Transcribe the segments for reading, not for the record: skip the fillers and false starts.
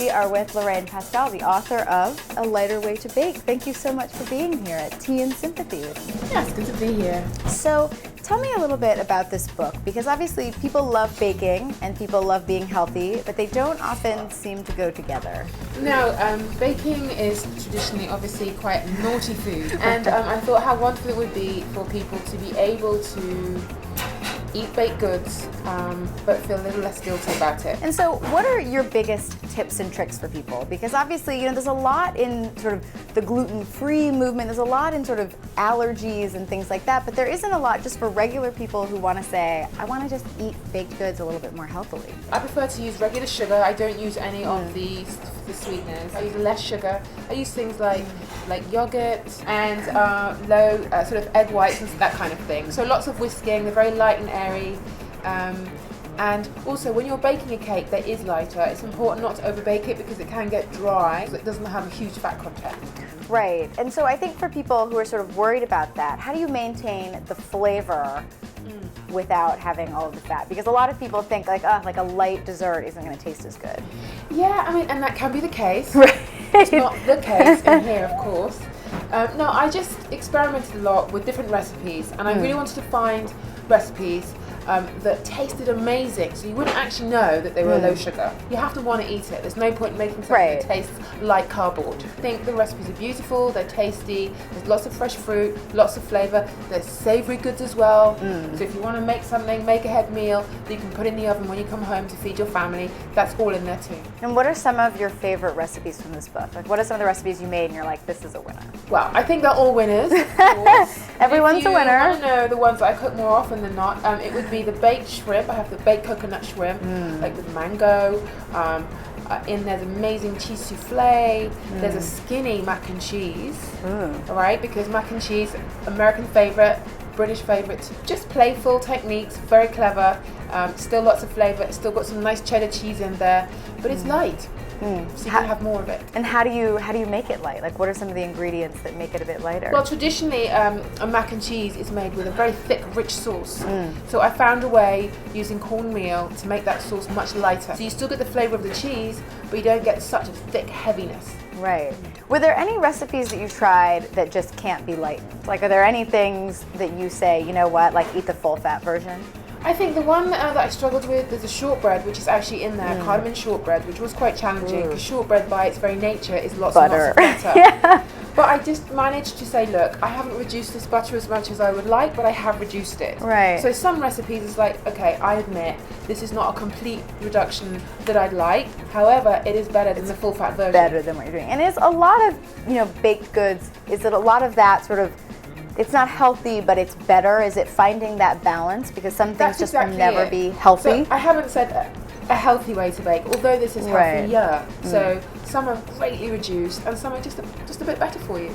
We are with Lorraine Pascale, the author of A Lighter Way to Bake. Thank you so much for being here at Tea and Sympathy with me. Yeah, it's good to be here. So, tell me a little bit about this book, because obviously people love baking and people love being healthy, but they don't often seem to go together. No, baking is traditionally obviously quite naughty food, and I thought how wonderful it would be for people to be able to eat baked goods, but feel a little less guilty about it. And so what are your biggest tips and tricks for people? Because obviously, there's a lot in sort of the gluten-free movement, there's a lot in sort of allergies and things like that, but there isn't a lot just for regular people who want to say, I want to just eat baked goods a little bit more healthily. I prefer to use regular sugar. I don't use any of the sweeteners. I use less sugar. I use things like yogurt and low sort of egg whites and that kind of thing. So lots of whisking, they're very light and airy. And also when you're baking a cake that is lighter, it's important not to overbake it because it can get dry, so it doesn't have a huge fat content. Right, and so I think for people who are sort of worried about that, how do you maintain the flavor without having all of the fat? Because a lot of people think like a light dessert isn't going to taste as good. Yeah, I mean, and that can be the case. Right. It's not the case in here, of course. No, I just experimented a lot with different recipes, and I really wanted to find recipes that tasted amazing, so you wouldn't actually know that they were low sugar. You have to want to eat it. There's no point in making something that tastes like cardboard. I think the recipes are beautiful, they're tasty, there's lots of fresh fruit, lots of flavour, there's savoury goods as well. So if you want to make something, make a head meal that you can put in the oven when you come home to feed your family, that's all in there too. And what are some of your favourite recipes from this book? Like, what are some of the recipes you made and you're like, this is a winner? Well, I think they're all winners, of course. Everyone's a winner. If you want to know the ones that I cook more often than not, it would be the baked shrimp. I have the baked coconut shrimp, like with mango. In there's amazing cheese souffle. There's a skinny mac and cheese. All right, because mac and cheese, American favorite, British favorite. Just playful techniques, very clever. Still lots of flavor. It's still got some nice cheddar cheese in there, but it's light. So you can have more of it. And how do you make it light? Like, what are some of the ingredients that make it a bit lighter? Well, traditionally, a mac and cheese is made with a very thick, rich sauce. So I found a way using cornmeal to make that sauce much lighter. So you still get the flavour of the cheese, but you don't get such a thick heaviness. Right. Were there any recipes that you tried that just can't be lightened? Like, are there any things that you say, you know what, like eat the full fat version? I think the one that I struggled with, there's a shortbread which is actually in there, cardamom shortbread, which was quite challenging because shortbread by its very nature is lots and lots of butter. Yeah. But I just managed to say, look, I haven't reduced this butter as much as I would like, but I have reduced it. Right. So some recipes is like, okay, I admit this is not a complete reduction that I'd like. However, it is better than the full fat version. Better than what you're doing. And it's a lot of, baked goods, is it a lot of that sort of, it's not healthy, but it's better? Is it finding that balance? Because some things just will never be healthy. So I haven't said a healthy way to bake, although this is healthier. So some are greatly reduced, and some are just a bit better for you.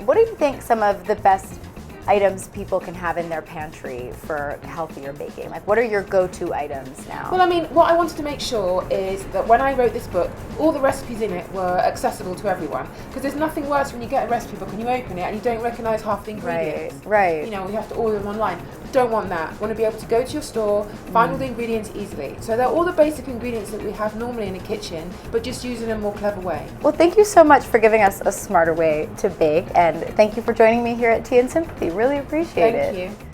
What do you think some of the best items people can have in their pantry for healthier baking? Like, what are your go-to items now? Well, I mean, what I wanted to make sure is that when I wrote this book, all the recipes in it were accessible to everyone. Because there's nothing worse when you get a recipe book and you open it and you don't recognise half the ingredients. Right. You have to order them online. Don't want that. Want to be able to go to your store, find all the ingredients easily. So they're all the basic ingredients that we have normally in a kitchen, but just used in a more clever way. Well, thank you so much for giving us a smarter way to bake, and thank you for joining me here at Tea and Sympathy. Really appreciate it. Thank you.